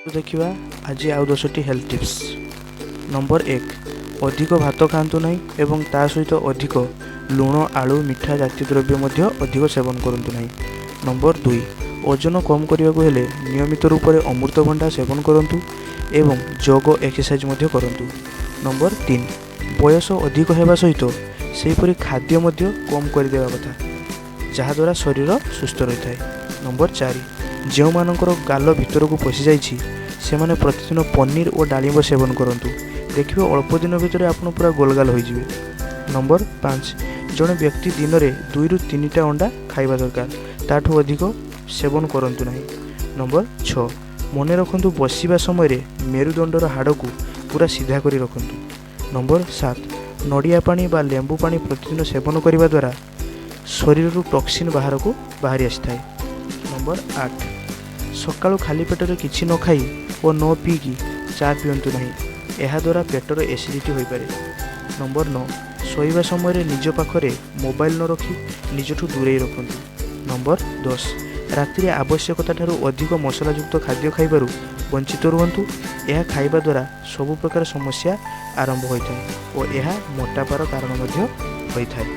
देखिवा आज आउ 10टी health tips. Number 1, अधिक भात खातु नहीं एवं ता सहित अधिक लुण आलू मिठा जातीय द्रव्य मध्य अधिक सेवन करंतु नहीं। नंबर 2, ओजन कम करने को हेले नियमित रूप से अमृतभंडा सेवन करंतु एवं योग एक्सरसाइज मध्य करंतु। नंबर 3, बयस अधिक होगा सहित सेहीपरि खाद्य मध्य कम कर देवा कथा जहाद्वारा शरीर सुस्थ रही है। नंबर 4, जो मानकर गाल भितर को पशि जाइछि सेमाने प्रतिदिन पनीर और डालिंब सेवन करंतु, देखिए अल्प दिन भितर आपन पूरा गोलगाल हो जिवे। नंबर 5, जड़े व्यक्ति दिन में 2 ରୁ 3टा अंडा खाइबा दरकार, ताठू अधिक सेवन करंतु नहीं। नंबर 6, मन रखंतु बसिबा समय मेरुदंडर हाड़ को पूरा सीधा करी रखंतु। नंबर 7, नड़िया पानी बा लेंबू पानी प्रतिदिन सेवन करने द्वारा शरीर टॉक्सिन बाहर को बाहरी आसी थाए। नंबर 8, सकाळु खाली पेटर किछि न खाई और न पीकी चा पियंतु नहीं, यह द्वारा पेटर एसिडिटी हो पारे। नंबर 9, शोइबा समय निज पाखरे मोबाइल न रखी निजठू दूरे रखंतु। नंबर 10, राति आवश्यकता ठारू अधिक मसलायुक्त खाद्य खाइबारु वंचित रुहंतु, यह खाइबा द्वारा सबु प्रकार समस्या आरंभ होइथाय और यह मोटापार कारण मध्य होइथाय।